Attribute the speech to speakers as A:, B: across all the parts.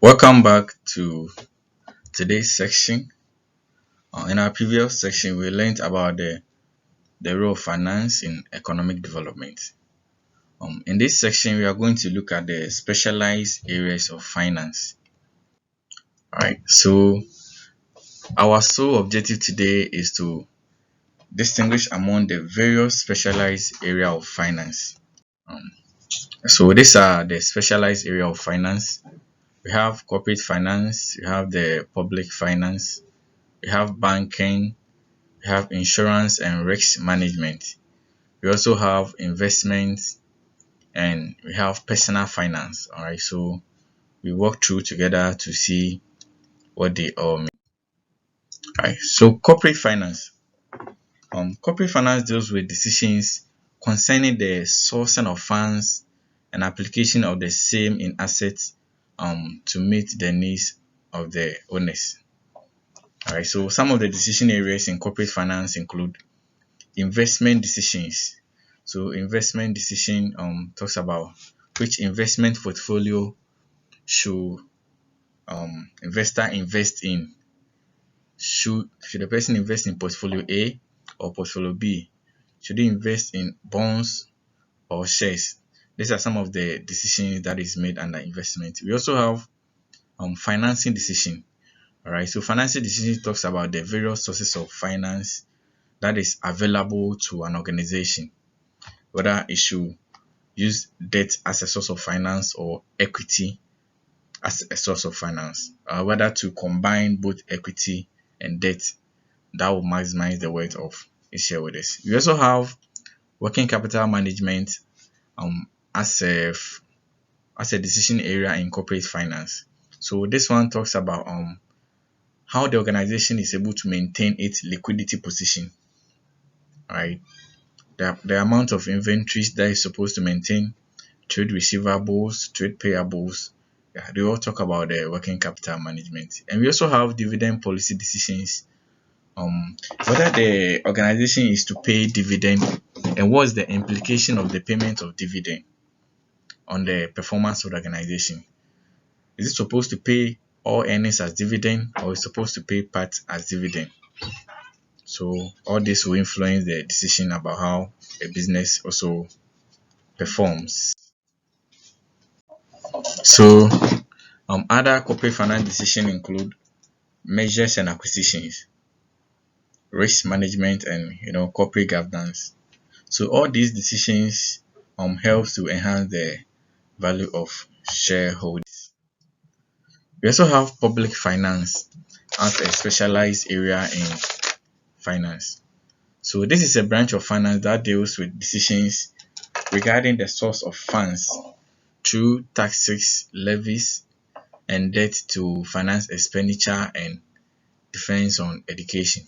A: Welcome back to today's section. In our previous section, we learned about the role of finance in economic development. In this section, we are going to look at the specialized areas of finance. Alright, so our sole objective today is to distinguish among the various specialized area of finance. Um, so these are the specialized area of finance. We have corporate finance, we have the public finance, we have banking, we have insurance and risk management. We also have investments and we have personal finance. All right, so we work through together to see what they all mean. All right, so corporate finance. Corporate finance deals with decisions concerning the sourcing of funds and application of the same in assets to meet the needs of the owners. All right, so some of the decision areas in corporate finance include investment decisions. So investment decision talks about which investment portfolio should investor invest in. Should the person invest in portfolio A or portfolio B? Should he invest in bonds or shares? These are some of the decisions that is made under investment. We also have financing decision. All right, so financing decision talks about the various sources of finance that is available to an organization, whether it should use debt as a source of finance or equity as a source of finance, whether to combine both equity and debt that will maximize the worth of its shareholders. We also have working capital management um, as a decision area in corporate finance. So this one talks about how the organization is able to maintain its liquidity position, right? The amount of inventories that is supposed to maintain, trade receivables, trade payables. Yeah, they all talk about the working capital management. And we also have dividend policy decisions. Whether the organization is to pay dividend and what's the implication of the payment of dividend on the performance of the organization. Is it supposed to pay all earnings as dividend or is it supposed to pay part as dividend? So all this will influence the decision about how a business also performs. So other corporate finance decisions include mergers and acquisitions, risk management, and corporate governance. So all these decisions helps to enhance the value of shareholders. We also have public finance as a specialized area in finance. So this is a branch of finance that deals with decisions regarding the source of funds through taxes, levies, and debt to finance expenditure and defense on education,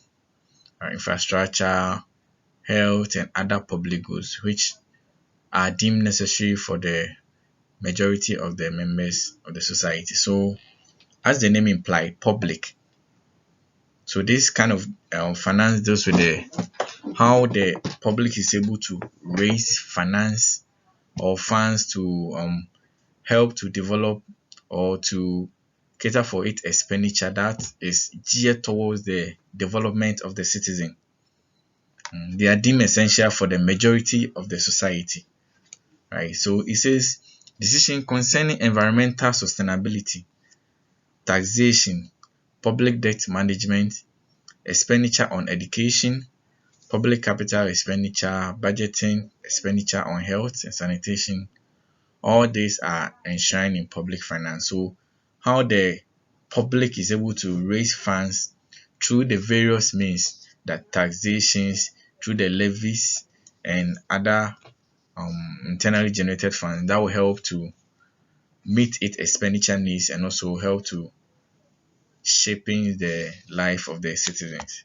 A: infrastructure, health, and other public goods which are deemed necessary for the majority of the members of the society. So, as the name implies, public. So this kind of finance deals with how the public is able to raise finance or funds to help to develop or to cater for its expenditure that is geared towards the development of the citizen. They are deemed essential for the majority of the society. Right. So it says decision concerning environmental sustainability, taxation, public debt management, expenditure on education, public capital expenditure, budgeting, expenditure on health and sanitation. All these are enshrined in public finance. So how the public is able to raise funds through the various means that taxations, through the levies and other internally generated funds that will help to meet its expenditure needs and also help to shaping the life of the citizens.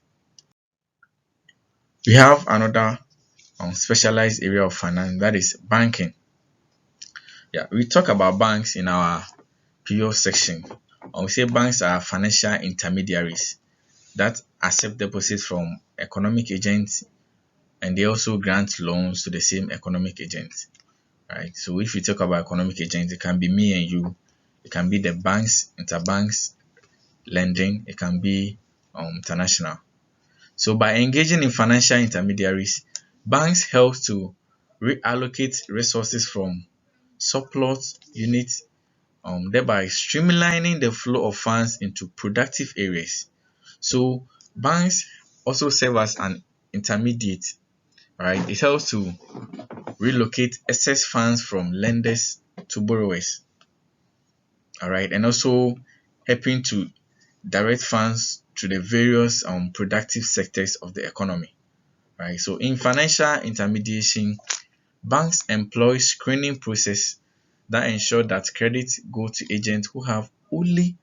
A: We have another specialized area of finance that is banking. Yeah, we talk about banks in our previous section. We say banks are financial intermediaries that accept deposits from economic agents and they also grant loans to the same economic agents. Right. So if you talk about economic agents, it can be me and you. It can be the banks, interbanks lending. It can be international. So by engaging in financial intermediaries, banks help to reallocate resources from surplus units, thereby streamlining the flow of funds into productive areas. So banks also serve as an intermediate, right? It helps to relocate excess funds from lenders to borrowers, all right, and also helping to direct funds to the various productive sectors of the economy, right? So in financial intermediation, banks employ screening process that ensure that credit go to agents who have only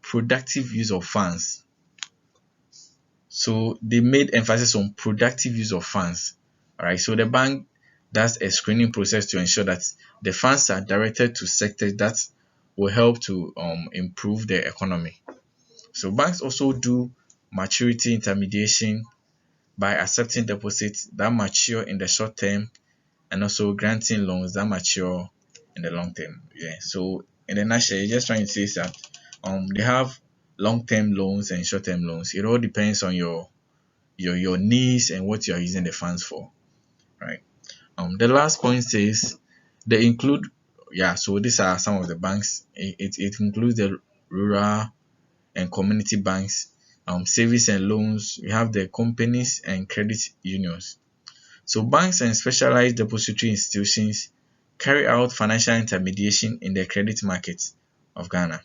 A: productive use of funds. So they made emphasis on productive use of funds. All right. So the bank does a screening process to ensure that the funds are directed to sectors that will help to improve the economy. So banks also do maturity intermediation by accepting deposits that mature in the short term and also granting loans that mature in the long term. Yeah. So in a nutshell, just trying to say is that they have long term loans and short term loans. It all depends on your needs and what you are using the funds for. Right. The last point says they include, yeah, so these are some of the banks. It includes the rural and community banks, savings and loans. We have the companies and credit unions. So banks and specialized depository institutions carry out financial intermediation in the credit market of Ghana.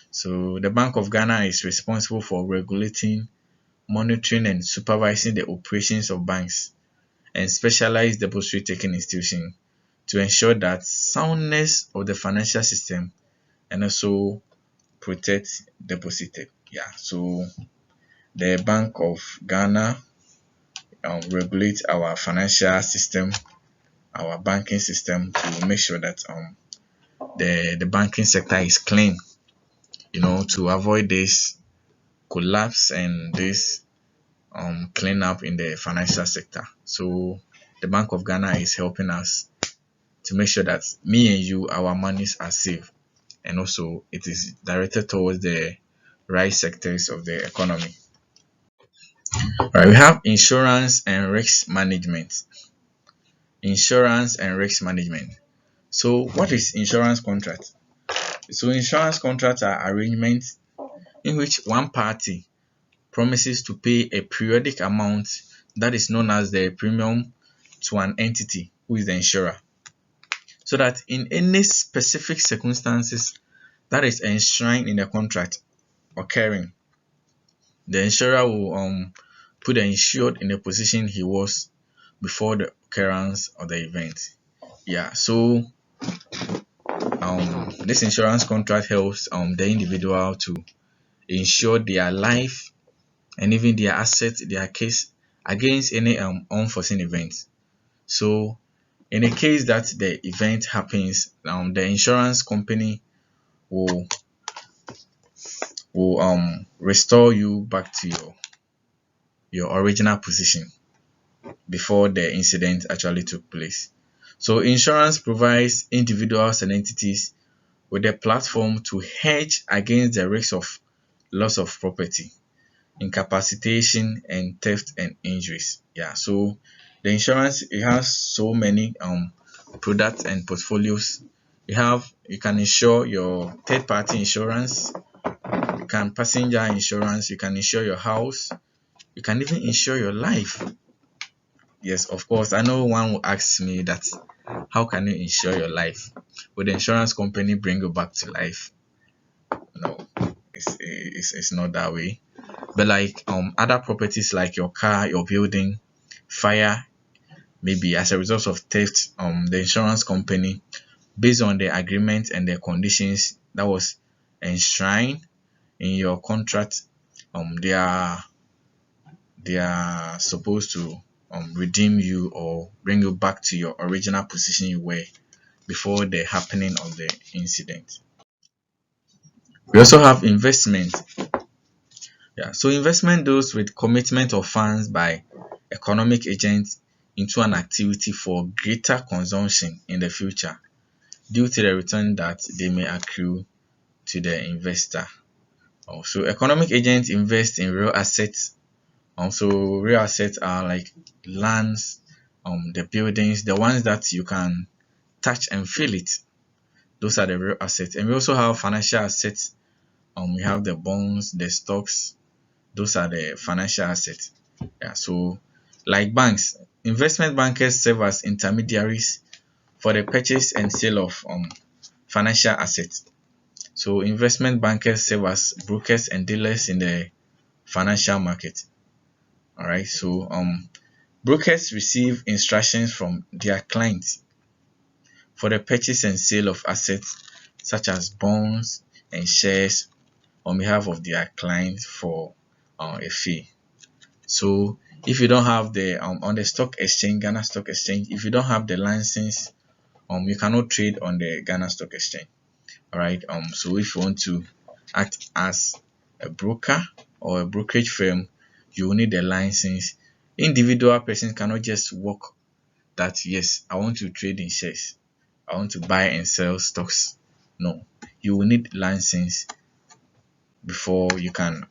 A: So the Bank of Ghana is responsible for regulating, monitoring and supervising the operations of banks and specialized depository taking institutions to ensure that soundness of the financial system and also protect deposited. Yeah, so the Bank of Ghana regulates our financial system, our banking system, to make sure that the banking sector is clean, to avoid this collapse and this clean up in the financial sector. So the Bank of Ghana is helping us to make sure that me and you, our monies are safe, and also it is directed towards the right sectors of the economy. Right, we have insurance and risk management. Insurance and risk management. So what is insurance contract? So insurance contracts are arrangements in which one party promises to pay a periodic amount that is known as the premium to an entity who is the insurer, so that in any specific circumstances that is enshrined in the contract occurring, the insurer will put the insured in the position he was before the occurrence of the event. Yeah, so this insurance contract helps the individual to insure their life and even their assets, their case against any unforeseen events. So in a case that the event happens, the insurance company will restore you back to your original position before the incident actually took place. So insurance provides individuals and entities with a platform to hedge against the risk of loss of property, incapacitation and theft and injuries. Yeah, so the insurance, it has so many products and portfolios. You can insure your third party insurance, you can passenger insurance, you can insure your house, you can even insure your life. Yes, of course, I know one will ask me that how can you insure your life? Will the insurance company bring you back to life? No, it's not that way. But like other properties like your car, your building, fire, maybe as a result of theft, the insurance company, based on the agreement and the conditions that was enshrined in your contract, they are supposed to redeem you or bring you back to your original position you were before the happening of the incident. We also have investment. Yeah, so investment deals with commitment of funds by economic agents into an activity for greater consumption in the future due to the return that they may accrue to the investor. So economic agents invest in real assets. So real assets are like lands, the buildings, the ones that you can touch and feel it. Those are the real assets. And we also have financial assets. We have the bonds, the stocks. Those are the financial assets. Yeah. So like banks, investment bankers serve as intermediaries for the purchase and sale of financial assets. So investment bankers serve as brokers and dealers in the financial market. All right. So brokers receive instructions from their clients for the purchase and sale of assets such as bonds and shares on behalf of their clients for a fee. So if you don't have the on the stock exchange, Ghana Stock Exchange, if you don't have the license, you cannot trade on the Ghana Stock Exchange. All right. So if you want to act as a broker or a brokerage firm, you will need a license. Individual persons cannot just walk that yes, I want to trade in shares, I want to buy and sell stocks. No, you will need license before you can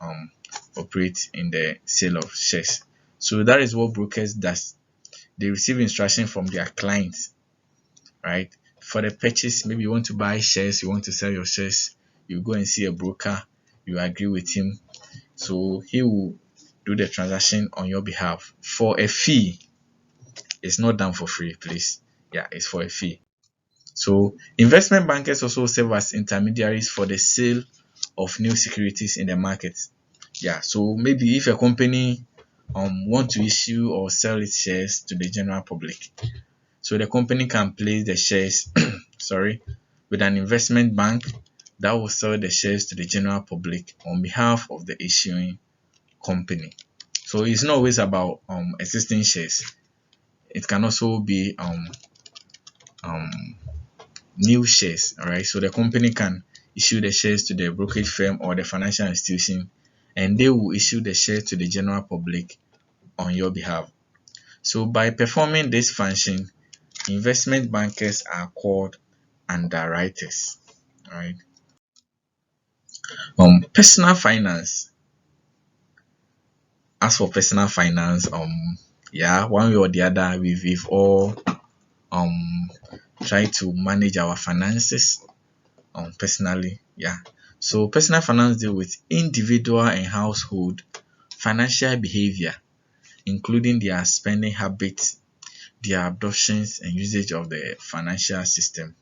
A: operate in the sale of shares. So that is what brokers does. They receive instruction from their clients, right? For the purchase, maybe you want to buy shares, you want to sell your shares, you go and see a broker, you agree with him. So he will do the transaction on your behalf for a fee. It's not done for free, please. Yeah, it's for a fee. So investment bankers also serve as intermediaries for the sale of new securities in the market. Yeah, so maybe if a company want to issue or sell its shares to the general public, so the company can place the shares sorry, with an investment bank that will sell the shares to the general public on behalf of the issuing company. So it's not always about existing shares. It can also be um new shares. All right, so the company can issue the shares to the brokerage firm or the financial institution, and they will issue the shares to the general public on your behalf. So by performing this function, investment bankers are called underwriters. All right. Personal finance. As for personal finance, yeah, one way or the other, we've all um tried to manage our finances personally. Yeah. So personal finance deal with individual and household financial behavior, including their spending habits, their adoptions and usage of the financial system.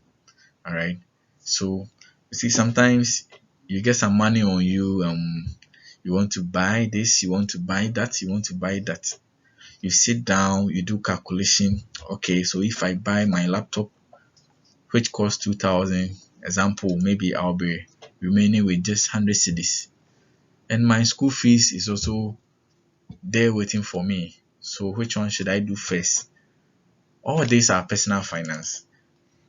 A: All right. So you see, sometimes you get some money on you. You want to buy this, you want to buy that, you want to buy that. You sit down, you do calculation. Okay, so if I buy my laptop, which costs 2,000, example, maybe I'll be remaining with just 100 cedis, and my school fees is also there waiting for me. So which one should I do first? All these are personal finance.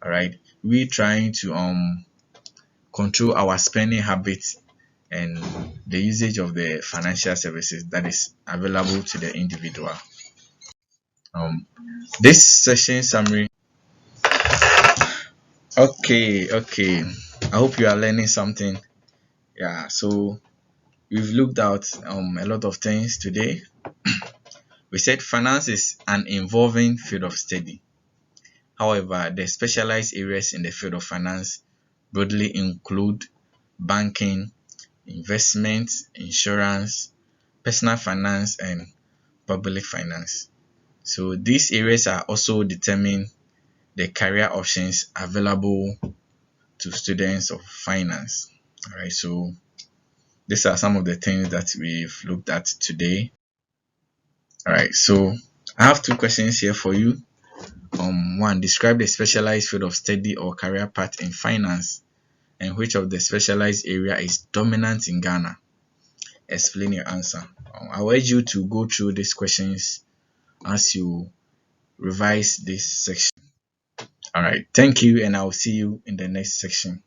A: All right, we trying to control our spending habits and the usage of the financial services that is available to the individual. Um, this session summary. Okay. I hope you are learning something. Yeah. So we've looked at a lot of things today. We said finance is an involving field of study. However, the specialized areas in the field of finance broadly include banking, investment, insurance, personal finance, and public finance. So these areas are also determine the career options available to students of finance. All right, so these are some of the things that we've looked at today. All right, so I have two questions here for you. One, describe the specialized field of study or career path in finance, and which of the specialized area is dominant in Ghana. Explain your answer. I will urge you to go through these questions as you revise this section. All right, thank you, and I will see you in the next section.